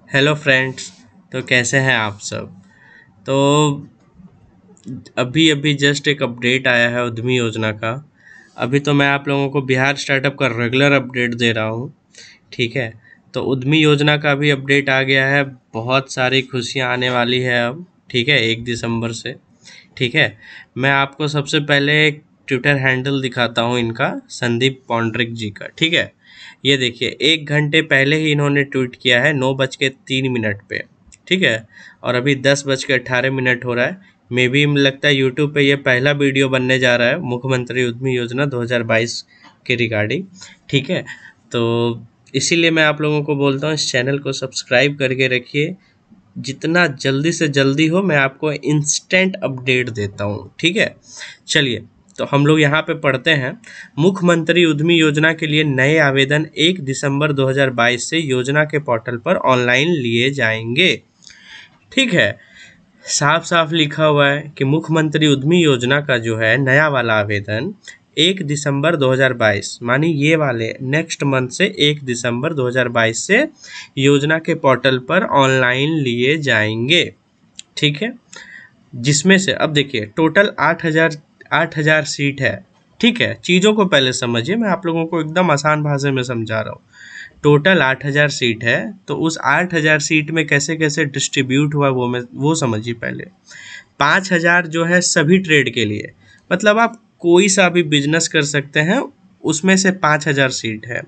Hello friends. तो कैसे हैं आप सब। तो अभी अभी जस्ट एक अपडेट आया है उद्यमी योजना का। अभी तो मैं आप लोगों को बिहार स्टार्टअप का रेगुलर अपडेट दे रहा हूँ। ठीक है। तो उद्यमी योजना का भी अपडेट आ गया है। बहुत सारी खुशियाँ आने वाली है अब। ठीक है, 1 दिसंबर से। ठीक है। मैं आपको सबसे पहले एक ट्विटर हैंडल दिखाता हूँ इनका, संदीप पौंड्रिक जी का। ठीक है। ये देखिए, 1 घंटे पहले ही इन्होंने ट्वीट किया है 9:03 पे। ठीक है। और अभी 10:18 हो रहा है। मे भी लगता है यूट्यूब पे ये पहला वीडियो बनने जा रहा है मुख्यमंत्री उद्यमी योजना 2022 के रिगार्डिंग। ठीक है। तो इसीलिए मैं आप लोगों को बोलता हूँ इस चैनल को सब्सक्राइब करके रखिए। जितना जल्दी से जल्दी हो मैं आपको इंस्टेंट अपडेट देता हूँ। ठीक है। चलिए, तो हम लोग यहाँ पे पढ़ते हैं। मुख्यमंत्री उद्यमी योजना के लिए नए आवेदन 1 दिसंबर 2022 से योजना के पोर्टल पर ऑनलाइन लिए जाएंगे। ठीक है। साफ साफ लिखा हुआ है कि मुख्यमंत्री उद्यमी योजना का जो है नया वाला आवेदन 1 दिसंबर 2022 मानी ये वाले नेक्स्ट मंथ से 1 दिसंबर 2022 से योजना के पोर्टल पर ऑनलाइन लिए जाएंगे। ठीक है। जिसमें से अब देखिए टोटल 8,000 सीट है। ठीक है। चीज़ों को पहले समझिए, मैं आप लोगों को एकदम आसान भाषा में समझा रहा हूँ। टोटल 8,000 सीट है, तो उस 8,000 सीट में कैसे कैसे डिस्ट्रीब्यूट हुआ वो समझिए पहले। 5,000 जो है सभी ट्रेड के लिए, मतलब आप कोई सा भी बिजनेस कर सकते हैं, उसमें से 5,000 सीट है।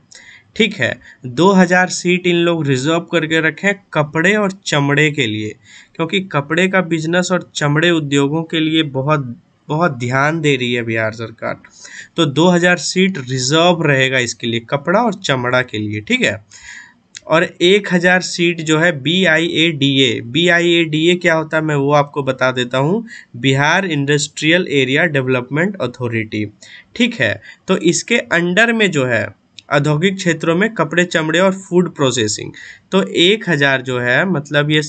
ठीक है। 2,000 सीट इन लोग रिजर्व करके रखें कपड़े और चमड़े के लिए, क्योंकि कपड़े का बिजनेस और चमड़े उद्योगों के लिए बहुत बहुत ध्यान दे रही है बिहार सरकार। तो 2,000 सीट रिजर्व रहेगा इसके लिए, कपड़ा और चमड़ा के लिए। ठीक है। और 1,000 सीट जो है BIADA क्या होता है मैं वो आपको बता देता हूँ। Bihar industrial area development authority. ठीक है। तो इसके अंडर में जो है औद्योगिक क्षेत्रों में कपड़े चमड़े और फूड प्रोसेसिंग, तो 1,000 जो है मतलब ये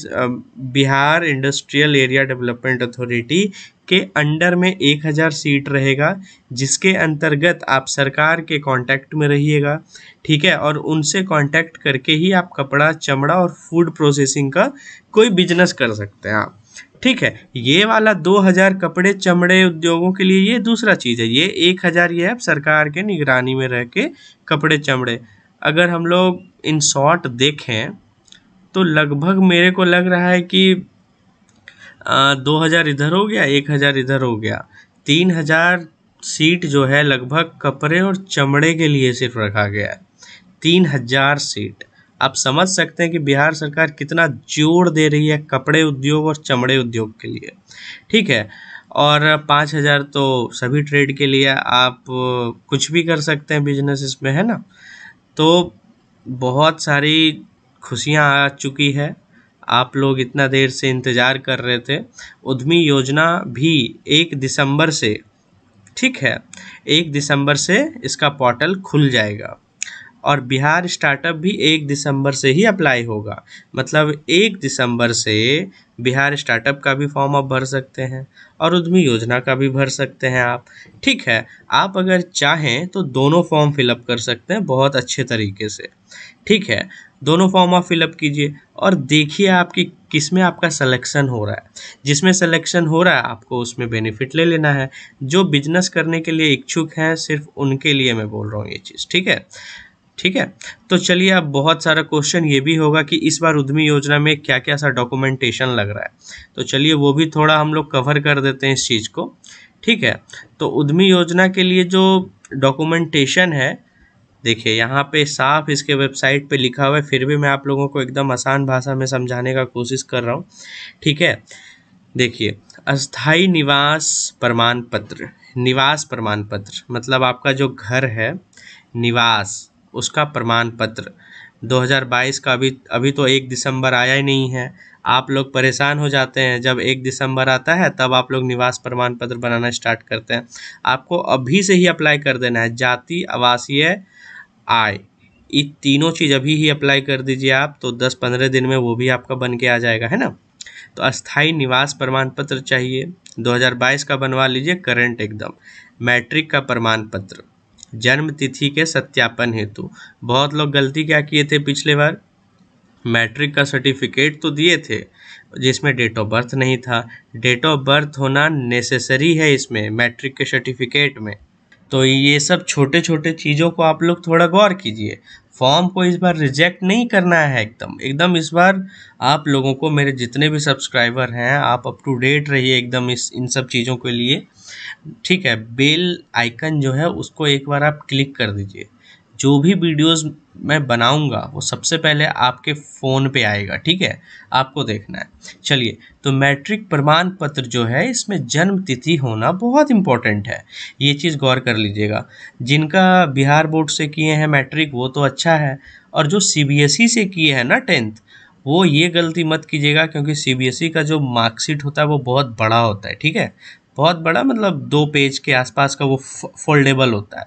Bihar industrial area development authority के अंडर में 1,000 सीट रहेगा, जिसके अंतर्गत आप सरकार के कांटेक्ट में रहिएगा। ठीक है। और उनसे कांटेक्ट करके ही आप कपड़ा चमड़ा और फूड प्रोसेसिंग का कोई बिजनेस कर सकते हैं आप। ठीक है। ये वाला 2,000 कपड़े चमड़े उद्योगों के लिए ये दूसरा चीज़ है। ये 1,000 ये है सरकार के निगरानी में रह के कपड़े चमड़े। अगर हम लोग इन शॉर्ट देखें तो लगभग मेरे को लग रहा है कि 2,000 इधर हो गया, 1,000 इधर हो गया, 3,000 सीट जो है लगभग कपड़े और चमड़े के लिए सिर्फ रखा गया है। 3,000 सीट। आप समझ सकते हैं कि बिहार सरकार कितना जोर दे रही है कपड़े उद्योग और चमड़े उद्योग के लिए। ठीक है। और 5,000 तो सभी ट्रेड के लिए, आप कुछ भी कर सकते हैं बिजनेस इसमें, है ना। तो बहुत सारी खुशियां आ चुकी है। आप लोग इतना देर से इंतज़ार कर रहे थे। उद्यमी योजना भी 1 दिसंबर से, ठीक है, 1 दिसंबर से इसका पोर्टल खुल जाएगा। और बिहार स्टार्टअप भी 1 दिसंबर से ही अप्लाई होगा। मतलब 1 दिसंबर से बिहार स्टार्टअप का भी फॉर्म आप भर सकते हैं और उद्यमी योजना का भी भर सकते हैं आप। ठीक है। आप अगर चाहें तो दोनों फॉर्म फिलअप कर सकते हैं बहुत अच्छे तरीके से। ठीक है। दोनों फॉर्म आप फिलअप कीजिए और देखिए आपकी किस में आपका सिलेक्शन हो रहा है। जिसमें सिलेक्शन हो रहा है आपको उसमें बेनिफिट ले लेना है। जो बिजनेस करने के लिए इच्छुक हैं सिर्फ उनके लिए मैं बोल रहा हूँ ये चीज़। ठीक है। ठीक है। तो चलिए, अब बहुत सारा क्वेश्चन ये भी होगा कि इस बार उद्यमी योजना में क्या क्या सा डॉक्यूमेंटेशन लग रहा है, तो चलिए वो भी थोड़ा हम लोग कवर कर देते हैं इस चीज़ को। ठीक है। तो उद्यमी योजना के लिए जो डॉक्यूमेंटेशन है, देखिए यहाँ पे साफ इसके वेबसाइट पे लिखा हुआ है, फिर भी मैं आप लोगों को एकदम आसान भाषा में समझाने का कोशिश कर रहा हूँ। ठीक है। देखिए, अस्थाई निवास प्रमाण पत्र, निवास प्रमाण पत्र मतलब आपका जो घर है निवास, उसका प्रमाण पत्र 2022 का। अभी तो 1 दिसंबर आया ही नहीं है। आप लोग परेशान हो जाते हैं जब 1 दिसंबर आता है, तब आप लोग निवास प्रमाण पत्र बनाना स्टार्ट करते हैं। आपको अभी से ही अप्लाई कर देना है। जाति, आवासीय, आय, ये तीनों चीज़ अभी ही अप्लाई कर दीजिए आप, तो 10-15 दिन में वो भी आपका बन के आ जाएगा, है ना। तो अस्थाई निवास प्रमाण पत्र चाहिए, 2022 का बनवा लीजिए, करंट एकदम। मैट्रिक का प्रमाण पत्र, जन्म तिथि के सत्यापन हेतु। बहुत लोग गलती क्या किए थे पिछले बार, मैट्रिक का सर्टिफिकेट तो दिए थे जिसमें डेट ऑफ बर्थ नहीं था। डेट ऑफ बर्थ होना नेसेसरी है इसमें मैट्रिक के सर्टिफिकेट में। तो ये सब छोटे छोटे चीज़ों को आप लोग थोड़ा गौर कीजिए। फॉर्म को इस बार रिजेक्ट नहीं करना है एकदम एकदम। इस बार आप लोगों को, मेरे जितने भी सब्सक्राइबर हैं, आप अप टू डेट रहिए एकदम इन सब चीज़ों के लिए। ठीक है, बेल आइकन जो है उसको एक बार आप क्लिक कर दीजिए। जो भी वीडियोस मैं बनाऊंगा वो सबसे पहले आपके फ़ोन पे आएगा। ठीक है, आपको देखना है। चलिए, तो मैट्रिक प्रमाण पत्र जो है इसमें जन्म तिथि होना बहुत इम्पोर्टेंट है, ये चीज़ गौर कर लीजिएगा। जिनका बिहार बोर्ड से किए हैं मैट्रिक वो तो अच्छा है, और जो सीबीएसई से किए हैं ना 10th, वो ये गलती मत कीजिएगा, क्योंकि सीबीएसई का जो मार्कशीट होता है वो बहुत बड़ा होता है। ठीक है, बहुत बड़ा मतलब 2 पेज के आसपास का वो फोल्डेबल होता है।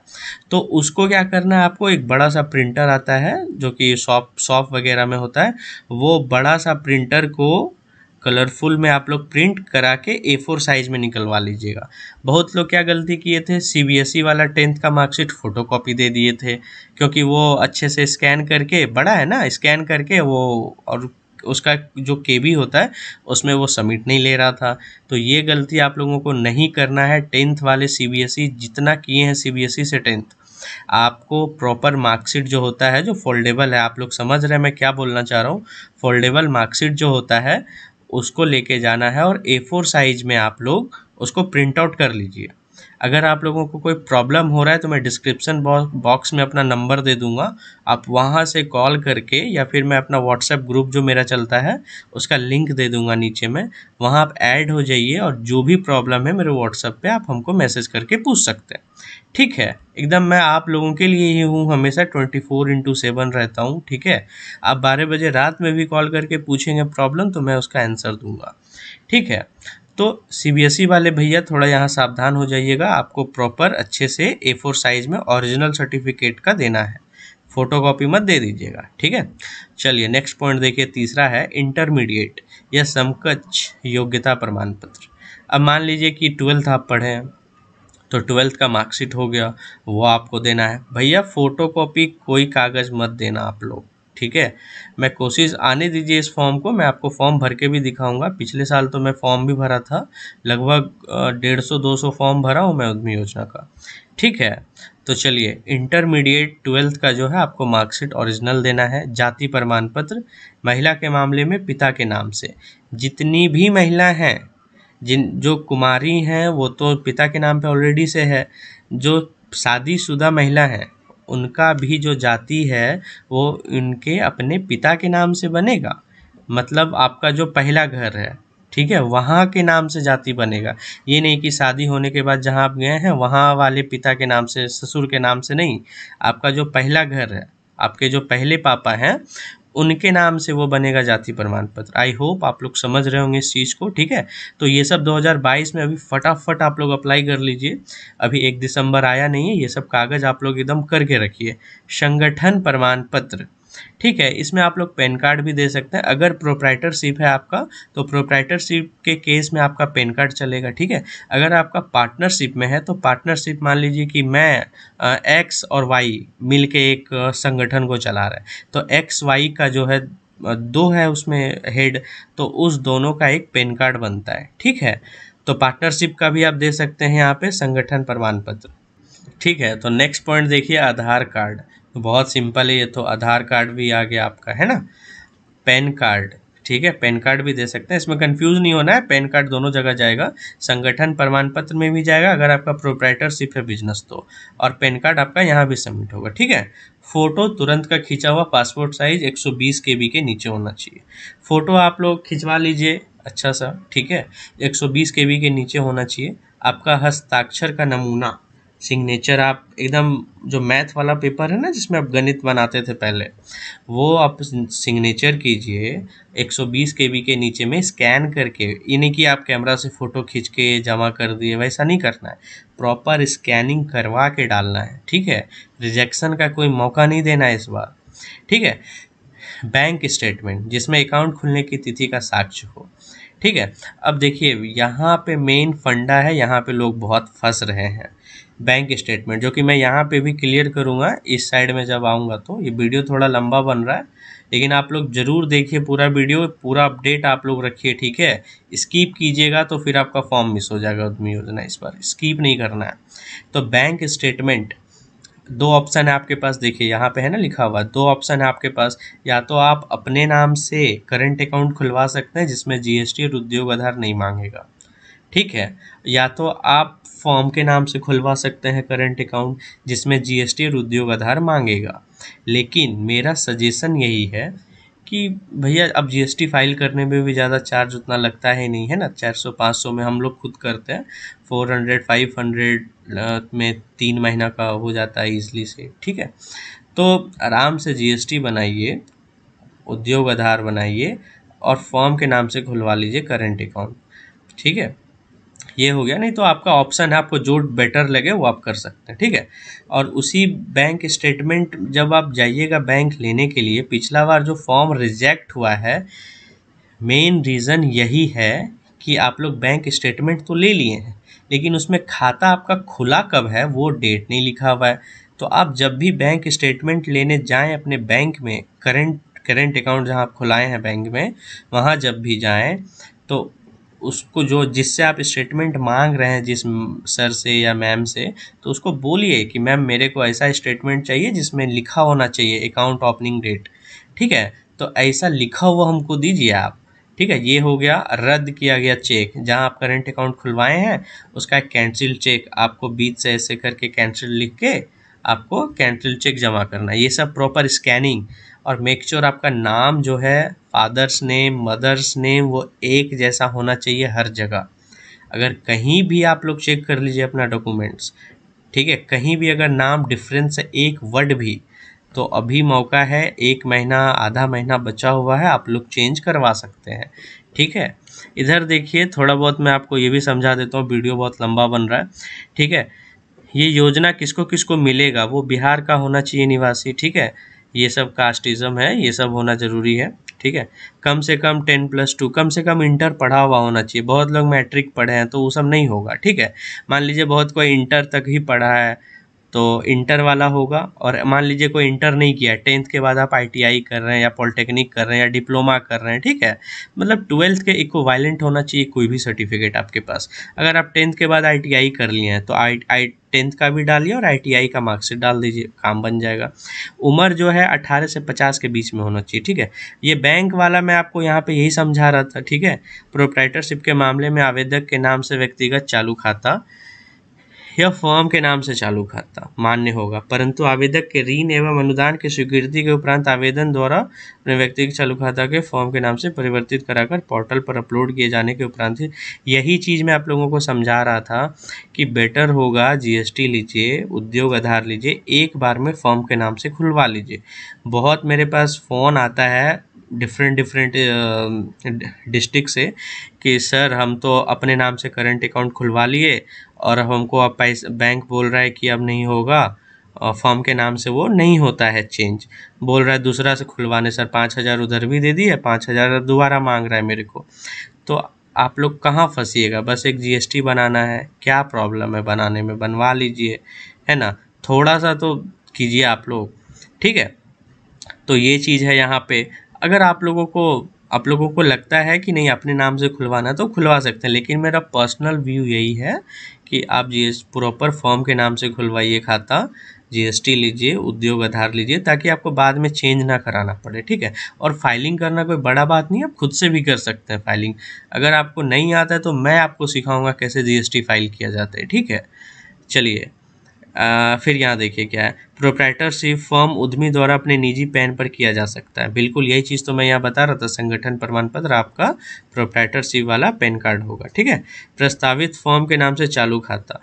तो उसको क्या करना है, आपको एक बड़ा सा प्रिंटर आता है जो कि शॉप वगैरह में होता है, वो बड़ा सा प्रिंटर को कलरफुल में आप लोग प्रिंट करा के A4 साइज में निकलवा लीजिएगा। बहुत लोग क्या गलती किए थे, सीबीएसई वाला 10th का मार्कशीट फोटोकॉपी दे दिए थे, क्योंकि वो अच्छे से स्कैन करके, बड़ा है ना, स्कैन करके वो, और उसका जो केबी होता है उसमें वो सबमिट नहीं ले रहा था। तो ये गलती आप लोगों को नहीं करना है। 10th वाले सीबीएसई जितना किए हैं सीबीएसई से 10th, आपको प्रॉपर मार्कशीट जो होता है, जो फोल्डेबल है, आप लोग समझ रहे हैं मैं क्या बोलना चाह रहा हूँ, फोल्डेबल मार्कशीट जो होता है उसको लेके जाना है, और A4 साइज में आप लोग उसको प्रिंट आउट कर लीजिए। अगर आप लोगों को कोई प्रॉब्लम हो रहा है तो मैं डिस्क्रिप्शन बॉक्स में अपना नंबर दे दूंगा, आप वहां से कॉल करके, या फिर मैं अपना व्हाट्सएप ग्रुप जो मेरा चलता है उसका लिंक दे दूंगा नीचे में, वहां आप ऐड हो जाइए, और जो भी प्रॉब्लम है मेरे व्हाट्सएप पे आप हमको मैसेज करके पूछ सकते हैं। ठीक है, एकदम मैं आप लोगों के लिए ही हूँ, हमेशा 24/7 रहता हूँ। ठीक है, आप 12 बजे रात में भी कॉल करके पूछेंगे प्रॉब्लम तो मैं उसका आंसर दूंगा। ठीक है, तो सीबीएसई वाले भैया थोड़ा यहाँ सावधान हो जाइएगा, आपको प्रॉपर अच्छे से A4 साइज में ओरिजिनल सर्टिफिकेट का देना है, फोटोकॉपी मत दे दीजिएगा। ठीक है, चलिए नेक्स्ट पॉइंट देखिए, तीसरा है इंटरमीडिएट या समकक्ष योग्यता प्रमाण पत्र। अब मान लीजिए कि 12th आप पढ़े हैं, तो 12th का मार्कशीट हो गया, वो आपको देना है। भैया फोटोकॉपी कोई कागज़ मत देना आप लोग। ठीक है, मैं कोशिश आने दीजिए इस फॉर्म को, मैं आपको फॉर्म भर के भी दिखाऊंगा। पिछले साल तो मैं फॉर्म भी भरा था, लगभग 150-200 फॉर्म भरा हूँ मैं उद्यमी योजना का। ठीक है, तो चलिए, इंटरमीडिएट 12th का जो है आपको मार्कशीट ओरिजिनल देना है। जाति प्रमाण पत्र, महिला के मामले में पिता के नाम से। जितनी भी महिला हैं, जो कुमारी हैं वो तो पिता के नाम पे ऑलरेडी से है। जो शादीशुदा महिला हैं उनका भी जो जाति है वो उनके अपने पिता के नाम से बनेगा, मतलब आपका जो पहला घर है, ठीक है, वहाँ के नाम से जाति बनेगा। ये नहीं कि शादी होने के बाद जहाँ आप गए हैं वहाँ वाले पिता के नाम से, ससुर के नाम से नहीं। आपका जो पहला घर है, आपके जो पहले पापा हैं उनके नाम से वो बनेगा जाति प्रमाण पत्र। आई होप आप लोग समझ रहे होंगे इस चीज़ को। ठीक है, तो ये सब 2022 में अभी फटाफट आप लोग अप्लाई कर लीजिए। अभी 1 दिसंबर आया नहीं है, ये सब कागज़ आप लोग एकदम करके रखिए। संगठन प्रमाण पत्र, ठीक है, इसमें आप लोग पैन कार्ड भी दे सकते हैं। अगर प्रोप्राइटरशिप है आपका तो प्रोप्राइटरशिप के केस में आपका पैन कार्ड चलेगा। ठीक है, अगर आपका पार्टनरशिप में है तो पार्टनरशिप, मान लीजिए कि मैं एक्स और वाई मिल के एक संगठन को चला रहा है, तो एक्स वाई का जो है 2 है उसमें हेड, तो उस दोनों का एक पैन कार्ड बनता है। ठीक है, तो पार्टनरशिप का भी आप दे सकते हैं यहाँ पे संगठन प्रमाण पत्र। ठीक है, तो नेक्स्ट पॉइंट देखिए, आधार कार्ड। बहुत सिंपल है ये तो, आधार कार्ड भी आ गया आपका, है ना। पैन कार्ड, ठीक है, पैन कार्ड भी दे सकते हैं, इसमें कंफ्यूज नहीं होना है, पैन कार्ड दोनों जगह जाएगा। संगठन प्रमाण पत्र में भी जाएगा अगर आपका प्रोप्राइटरशिप है बिजनेस तो, और पैन कार्ड आपका यहाँ भी सबमिट होगा। ठीक है, फोटो तुरंत का खींचा हुआ पासपोर्ट साइज 120 KB के नीचे होना चाहिए। फोटो आप लोग खिंचवा लीजिए अच्छा सा, ठीक है, 120 KB के नीचे होना चाहिए। आपका हस्ताक्षर का नमूना, सिग्नेचर, आप एकदम जो मैथ वाला पेपर है ना जिसमें आप गणित बनाते थे पहले, वो आप सिग्नेचर कीजिए 120 KB के नीचे में स्कैन करके। ये नहीं कि आप कैमरा से फ़ोटो खींच के जमा कर दिए, वैसा नहीं करना है, प्रॉपर स्कैनिंग करवा के डालना है। ठीक है, रिजेक्शन का कोई मौका नहीं देना है इस बार। ठीक है, बैंक स्टेटमेंट जिसमें अकाउंट खुलने की तिथि का साक्ष्य हो। ठीक है, अब देखिए यहाँ पे मेन फंडा है, यहाँ पे लोग बहुत फंस रहे हैं। बैंक स्टेटमेंट जो कि मैं यहाँ पे भी क्लियर करूँगा इस साइड में जब आऊँगा, तो ये वीडियो थोड़ा लंबा बन रहा है लेकिन आप लोग ज़रूर देखिए पूरा वीडियो, पूरा अपडेट आप लोग रखिए, ठीक है। स्किप कीजिएगा तो फिर आपका फॉर्म मिस हो जाएगा उद्यमी योजना, इस बार स्किप नहीं करना है। तो बैंक स्टेटमेंट, दो ऑप्शन है आपके पास, देखिए यहाँ पे है ना लिखा हुआ, दो ऑप्शन है आपके पास। या तो आप अपने नाम से करंट अकाउंट खुलवा सकते हैं जिसमें जीएसटी और उद्योग आधार नहीं मांगेगा, ठीक है। या तो आप फॉर्म के नाम से खुलवा सकते हैं करंट अकाउंट जिसमें जीएसटी और उद्योग आधार मांगेगा। लेकिन मेरा सजेशन यही है कि भैया अब जीएसटी फाइल करने में भी ज़्यादा चार्ज उतना लगता है नहीं, है ना। 400-500 में हम लोग खुद करते हैं, 400-500 में 3 महीना का हो जाता है ईजिली से, ठीक है। तो आराम से जीएसटी बनाइए, उद्योग आधार बनाइए और फॉर्म के नाम से खुलवा लीजिए करंट अकाउंट, ठीक है। ये हो गया। नहीं तो आपका ऑप्शन है, आपको जो बेटर लगे वो आप कर सकते हैं, ठीक है। और उसी बैंक स्टेटमेंट जब आप जाइएगा बैंक लेने के लिए, पिछला बार जो फॉर्म रिजेक्ट हुआ है, मेन रीज़न यही है कि आप लोग बैंक स्टेटमेंट तो ले लिए हैं लेकिन उसमें खाता आपका खुला कब है वो डेट नहीं लिखा हुआ है। तो आप जब भी बैंक स्टेटमेंट लेने जाएं अपने बैंक में, करंट अकाउंट जहां आप खुलाए हैं बैंक में, वहां जब भी जाएं तो उसको जो जिससे आप स्टेटमेंट मांग रहे हैं, जिस सर से या मैम से, तो उसको बोलिए कि मैम मेरे को ऐसा स्टेटमेंट चाहिए जिसमें लिखा होना चाहिए अकाउंट ओपनिंग डेट, ठीक है। तो ऐसा लिखा हुआ हमको दीजिए आप, ठीक है। ये हो गया। रद्द किया गया चेक, जहां आप करंट अकाउंट खुलवाए हैं उसका कैंसिल चेक आपको बीच से ऐसे करके कैंसिल लिख के आपको कैंसिल चेक जमा करना है। ये सब प्रॉपर स्कैनिंग, और मेक श्योर आपका नाम जो है, फादर्स नेम, मदर्स नेम, वो एक जैसा होना चाहिए हर जगह। अगर कहीं भी आप लोग चेक कर लीजिए अपना डॉक्यूमेंट्स, ठीक है, कहीं भी अगर नाम डिफरेंस है एक वर्ड भी, तो अभी मौका है, 1 महीना आधा महीना बचा हुआ है, आप लोग चेंज करवा सकते हैं, ठीक है। इधर देखिए थोड़ा बहुत मैं आपको ये भी समझा देता हूँ, वीडियो बहुत लंबा बन रहा है, ठीक है। ये योजना किसको किसको मिलेगा, वो बिहार का होना चाहिए निवासी, ठीक है। ये सब कास्टिज्म है, ये सब होना ज़रूरी है, ठीक है। कम से कम 10+2, कम से कम इंटर पढ़ा हुआ होना चाहिए। बहुत लोग मैट्रिक पढ़े हैं तो वो सब नहीं होगा, ठीक है। मान लीजिए बहुत कोई इंटर तक ही पढ़ा है तो इंटर वाला होगा, और मान लीजिए कोई इंटर नहीं किया, 10th के बाद आप आईटीआई कर रहे हैं या पॉलिटेक्निक कर रहे हैं या डिप्लोमा कर रहे हैं, ठीक है। मतलब 12th के इक्विवेलेंट होना चाहिए कोई भी सर्टिफिकेट आपके पास। अगर आप 10th के बाद आईटीआई कर लिए हैं तो 10th का भी डालिए और आईटीआई का मार्कशीट डाल दीजिए, काम बन जाएगा। उम्र जो है 18 से 50 के बीच में होना चाहिए, ठीक है। ये बैंक वाला मैं आपको यहाँ पे यही समझा रहा था, ठीक है। प्रोप्राइटरशिप के मामले में आवेदक के नाम से व्यक्तिगत चालू खाता यह फर्म के नाम से चालू खाता मान्य होगा, परंतु आवेदक के ऋण एवं अनुदान की स्वीकृति के उपरांत आवेदन द्वारा अपने व्यक्तिगत चालू खाता के फर्म के नाम से परिवर्तित कराकर पोर्टल पर अपलोड किए जाने के उपरांत ही, यही चीज़ मैं आप लोगों को समझा रहा था कि बेटर होगा जीएसटी लीजिए, उद्योग आधार लीजिए, एक बार में फर्म के नाम से खुलवा लीजिए। बहुत मेरे पास फ़ोन आता है डिफरेंट डिस्ट्रिक्ट से कि सर हम तो अपने नाम से करंट अकाउंट खुलवा लिए और हमको अब पैसा बैंक बोल रहा है कि अब नहीं होगा, फॉर्म के नाम से वो नहीं होता है चेंज, बोल रहा है दूसरा से खुलवाने। सर 5,000 उधर भी दे दिए, 5,000 दोबारा मांग रहा है मेरे को। तो आप लोग कहाँ फंसिएगा, बस एक जीएसटी बनाना है, क्या प्रॉब्लम है बनाने में, बनवा लीजिए, है ना। थोड़ा सा तो कीजिए आप लोग, ठीक है। तो ये चीज़ है यहाँ पे। अगर आप लोगों को लगता है कि नहीं अपने नाम से खुलवाना तो खुलवा सकते हैं, लेकिन मेरा पर्सनल व्यू यही है कि आप प्रॉपर फॉर्म के नाम से खुलवाइए खाता, जीएसटी लीजिए, उद्योग आधार लीजिए, ताकि आपको बाद में चेंज ना कराना पड़े, ठीक है। और फाइलिंग करना कोई बड़ा बात नहीं है, आप खुद से भी कर सकते हैं फाइलिंग। अगर आपको नहीं आता है तो मैं आपको सिखाऊंगा कैसे जीएसटी फाइल किया जाता है, ठीक है। चलिए फिर यहाँ देखिए क्या है, प्रोप्राइटरशिप फर्म उद्यमी द्वारा अपने निजी पैन पर किया जा सकता है। बिल्कुल यही चीज़ तो मैं यहाँ बता रहा था, संगठन प्रमाण पत्र आपका प्रोप्राइटरशिप वाला पैन कार्ड होगा, ठीक है। प्रस्तावित फर्म के नाम से चालू खाता,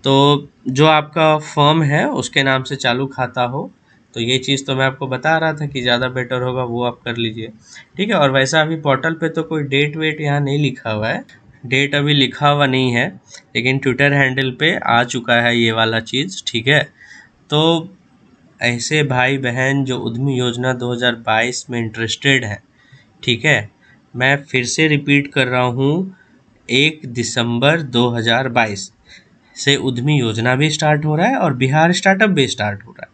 तो जो आपका फर्म है उसके नाम से चालू खाता हो, तो ये चीज़ तो मैं आपको बता रहा था कि ज़्यादा बेटर होगा, वो आप कर लीजिए, ठीक है। और वैसा अभी पोर्टल पे तो कोई डेट वेट यहाँ नहीं लिखा हुआ है, डेट अभी लिखा हुआ नहीं है, लेकिन ट्विटर हैंडल पे आ चुका है ये वाला चीज़, ठीक है। तो ऐसे भाई बहन जो उद्यमी योजना 2022 में इंटरेस्टेड है, ठीक है, मैं फिर से रिपीट कर रहा हूँ, 1 दिसंबर 2022 से उद्यमी योजना भी स्टार्ट हो रहा है और बिहार स्टार्टअप भी स्टार्ट हो रहा है,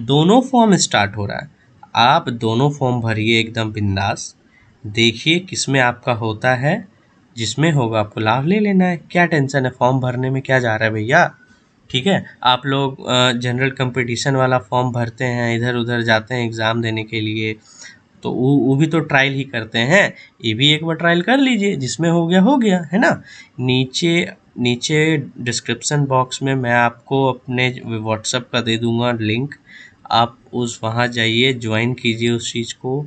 दोनों फॉर्म स्टार्ट हो रहा है। आप दोनों फॉर्म भरिए एकदम बिंदास, देखिए किसमें आपका होता है, जिसमें होगा आपको लाभ ले लेना है। क्या टेंशन है, फॉर्म भरने में क्या जा रहा है भैया। ठीक है, आप लोग जनरल कंपटीशन वाला फॉर्म भरते हैं, इधर उधर जाते हैं एग्ज़ाम देने के लिए, तो वो भी तो ट्रायल ही करते हैं। ये भी एक बार ट्रायल कर लीजिए, जिसमें हो गया है ना। नीचे नीचे डिस्क्रिप्शन बॉक्स में मैं आपको अपने व्हाट्सएप का दे दूंगा लिंक, आप उस वहाँ जाइए, ज्वाइन कीजिए उस चीज़ को।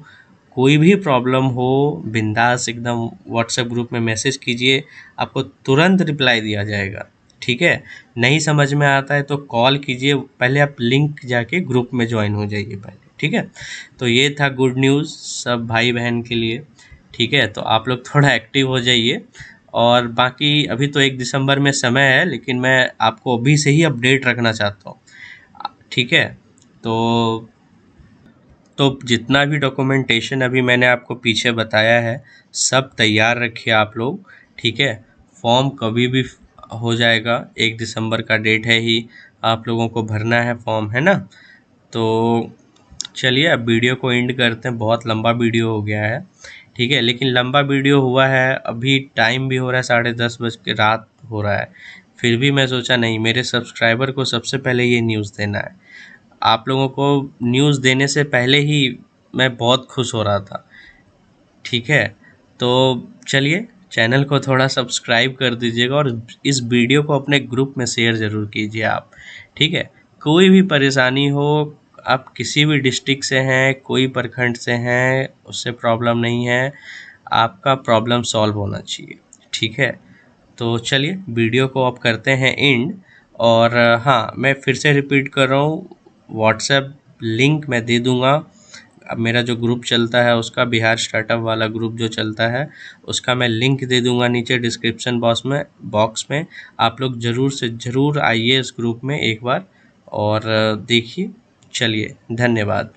कोई भी प्रॉब्लम हो बिंदास एकदम व्हाट्सएप ग्रुप में मैसेज कीजिए, आपको तुरंत रिप्लाई दिया जाएगा। ठीक है, नहीं समझ में आता है तो कॉल कीजिए, पहले आप लिंक जाके ग्रुप में ज्वाइन हो जाइए पहले। ठीक है, तो ये था गुड न्यूज़ सब भाई बहन के लिए। ठीक है, तो आप लोग थोड़ा एक्टिव हो जाइए। और बाकी अभी तो 1 दिसंबर में समय है, लेकिन मैं आपको अभी से ही अपडेट रखना चाहता हूँ। ठीक है, तो जितना भी डॉक्यूमेंटेशन अभी मैंने आपको पीछे बताया है, सब तैयार रखिए आप लोग। ठीक है, फॉर्म कभी भी हो जाएगा, 1 दिसंबर का डेट है ही, आप लोगों को भरना है फॉर्म, है ना। तो चलिए अब वीडियो को एंड करते हैं, बहुत लंबा वीडियो हो गया है। ठीक है, लेकिन लंबा वीडियो हुआ है, अभी टाइम भी हो रहा है 10:30 बज के रात हो रहा है, फिर भी मैं सोचा नहीं, मेरे सब्सक्राइबर को सबसे पहले ये न्यूज़ देना है। आप लोगों को न्यूज़ देने से पहले ही मैं बहुत खुश हो रहा था। ठीक है, तो चलिए चैनल को थोड़ा सब्सक्राइब कर दीजिएगा और इस वीडियो को अपने ग्रुप में शेयर ज़रूर कीजिए आप। ठीक है, कोई भी परेशानी हो, आप किसी भी डिस्ट्रिक्ट से हैं, कोई प्रखंड से हैं, उससे प्रॉब्लम नहीं है, आपका प्रॉब्लम सॉल्व होना चाहिए। ठीक है, तो चलिए वीडियो को आप करते हैं एंड। और हाँ, मैं फिर से रिपीट कर रहा हूँ, व्हाट्सएप लिंक मैं दे दूँगा। अब मेरा जो ग्रुप चलता है उसका, बिहार स्टार्टअप वाला ग्रुप जो चलता है, उसका मैं लिंक दे दूँगा नीचे डिस्क्रिप्शन बॉक्स में। आप लोग ज़रूर से ज़रूर आइए इस ग्रुप में एक बार और देखिए। चलिए, धन्यवाद।